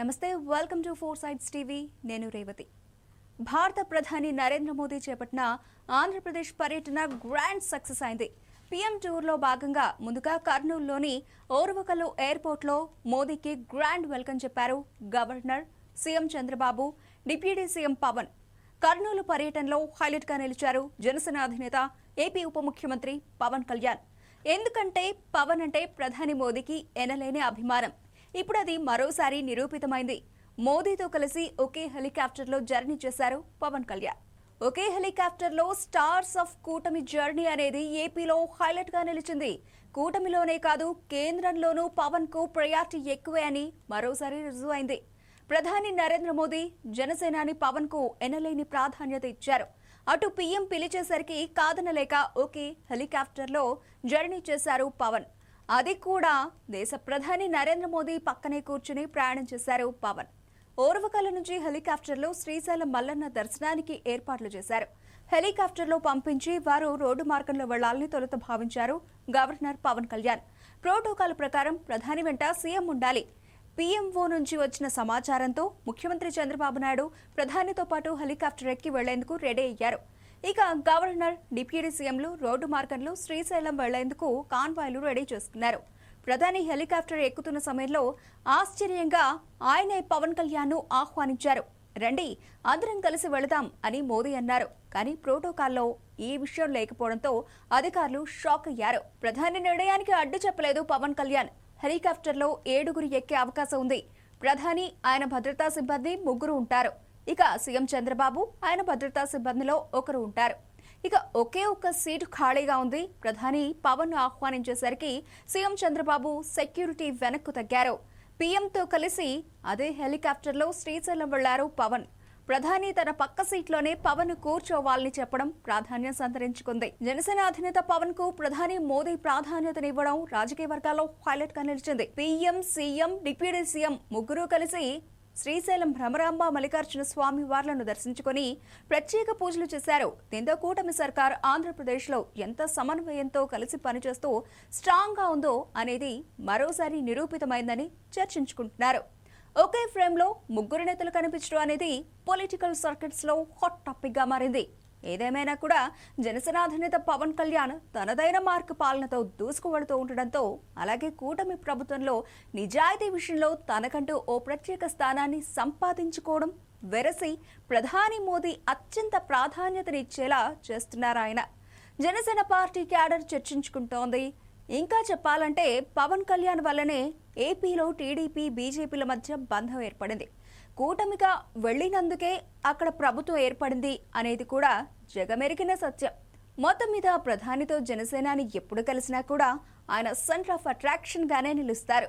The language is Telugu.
నమస్తే, welcome to four sides TV. నేను రేవతి. భారత ప్రధాని నరేంద్ర మోదీ చేపట్టిన ఆంధ్రప్రదేశ్ పర్యటన గ్రాండ్ సక్సెస్ అయింది. పీఎం టూర్లో భాగంగా ముందుగా కర్నూలులోని ఓర్వకల్లు ఎయిర్పోర్ట్లో మోదీకి గ్రాండ్ వెల్కమ్ చెప్పారు governor, CM Chandrababu, deputy CM Pawan. Kurnool పర్యటనలో హైలైట్గా నిలిచారు జనసేన అధినేత, ఏపీ ఉప ముఖ్యమంత్రి పవన్ కళ్యాణ్. ఎందుకంటే పవన్ అంటే ప్రధాని మోదీకి ఎనలేని అభిమానం. ఇప్పుడు అది మరోసారి నిరూపితమైంది. మోదీతో కలిసి ఒకే హెలికాప్టర్లో జర్నీ చేశారు పవన్ కళ్యాణ్. ఒకే హెలికాప్టర్లో స్టార్స్ ఆఫ్ కూటమి జర్నీ అనేది ఏపీలో హైలైట్ గా నిలిచింది. కూటమిలోనే కాదు, కేంద్రంలోనూ పవన్ కు ప్రయారిటీ ఎక్కువే అని మరోసారి రుజువైంది. ప్రధాని నరేంద్ర మోదీ జనసేనాని పవన్ కు ఎనలేని ప్రాధాన్యత ఇచ్చారు. అటు పీఎం పిలిచేసరికి కాదనలేక ఒకే హెలికాప్టర్లో జర్నీ చేశారు పవన్. అది కూడా దేశ ప్రధాని నరేంద్ర మోదీ పక్కనే కూర్చుని ప్రయాణం చేశారు పవన్. ఓర్వకల్ల నుంచి హెలికాప్టర్లో శ్రీశైలం మల్లన్న దర్శనానికి ఏర్పాట్లు చేశారు. హెలికాప్టర్లో పంపించి వారు రోడ్డు మార్గంలో వెళ్లాలని తొలుత భావించారు గవర్నర్ పవన్ కళ్యాణ్. ప్రోటోకాల్ ప్రకారం ప్రధాని వెంట సీఎం ఉండాలి. పీఎంఓ నుంచి వచ్చిన సమాచారంతో ముఖ్యమంత్రి చంద్రబాబు నాయుడు ప్రధానితో పాటు హెలికాప్టర్ ఎక్కి వెళ్లేందుకు రెడీ అయ్యారు. ఇక గవర్నర్, డిప్యూటీ సీఎంలు రోడ్డు మార్గంలో శ్రీశైలం వెళ్లేందుకు కాన్వాయ్లు రెడీ చేసుకున్నారు. ప్రధాని హెలికాప్టర్ ఎక్కుతున్న సమయంలో ఆశ్చర్యంగా ఆయనే పవన్ కళ్యాణ్ ను ఆహ్వానించారు. రండి, అందరం కలిసి వెళదాం అని మోదీ అన్నారు. కానీ ప్రోటోకాల్లో ఈ విషయం లేకపోవడంతో అధికారులు షాక్ అయ్యారు. ప్రధాని నిర్ణయానికి అడ్డు చెప్పలేదు పవన్ కళ్యాణ్. హెలికాప్టర్లో 7 ఎక్కే అవకాశం ఉంది. ప్రధాని, ఆయన భద్రతా సిబ్బంది 3 ఉంటారు. ఇక సీఎం చంద్రబాబు, ఆయన భద్రతా సిబ్బందిలో 1 ఉంటారు. ఇక ఒకే ఒక్క సీటు ఖాళీగా ఉంది. ప్రధాని పవన్ ను ఆహ్వానించేసరికి సీఎం చంద్రబాబు సెక్యూరిటీ వెనక్కు తగ్గారు. పీఎంతో కలిసి అదే హెలికాప్టర్లో శ్రీశైలం వెళ్లారు పవన్. ప్రధాని తన పక్క సీట్లోనే పవన్ కూర్చోవాలని చెప్పడం ప్రాధాన్యం సంతరించుకుంది. జనసేన అధినేత పవన్ కు ప్రధాని మోదీ ప్రాధాన్యతనివ్వడం రాజకీయ వర్గాల్లో హైలైట్ గా నిలిచింది. పీఎం, సీఎం, డిప్యూటీ సీఎం 3 కలిసి శ్రీశైలం భ్రమరాంబ మల్లికార్జున స్వామి వార్లను దర్శించుకుని ప్రత్యేక పూజలు చేశారు. దీంతో కూటమి సర్కార్ ఆంధ్రప్రదేశ్ లో ఎంత సమన్వయంతో కలిసి పనిచేస్తూ స్ట్రాంగ్ గా ఉందో అనేది మరోసారి నిరూపితమైందని చర్చించుకుంటున్నారు. ఒకే ఫ్రేమ్ లో 3 నేతలు కనిపించడం అనేది పొలిటికల్ సర్కిట్స్ లో హాట్ టాపిక్ గా మారింది. ఏదేమైనా కూడా జనసేన అధినేత పవన్ కళ్యాణ్ తనదైన మార్క్ పాలనతో దూసుకువెడుతూ ఉండడంతో, అలాగే కూటమి ప్రభుత్వంలో నిజాయితీ విషయంలో తనకంటూ ఓ ప్రత్యేక స్థానాన్ని సంపాదించుకోవడం వెరసి ప్రధాని మోదీ అత్యంత ప్రాధాన్యతనిచ్చేలా చేస్తున్నారాయన. జనసేన పార్టీ క్యాడర్ చర్చించుకుంటోంది. ఇంకా చెప్పాలంటే పవన్ కళ్యాణ్ వల్లనే ఏపీలో టీడీపీ, బీజేపీల మధ్య బంధం ఏర్పడింది. కూటమిగా వెళ్లినందుకే అక్కడ ప్రభుత్వం ఏర్పడింది అనేది కూడా జగమెరిగిన సత్యం. మొత్తం మీద ప్రధానితో జనసేనాని ఎప్పుడు కలిసినా కూడా ఆయన సెంటర్ ఆఫ్ అట్రాక్షన్ గానే నిలుస్తారు.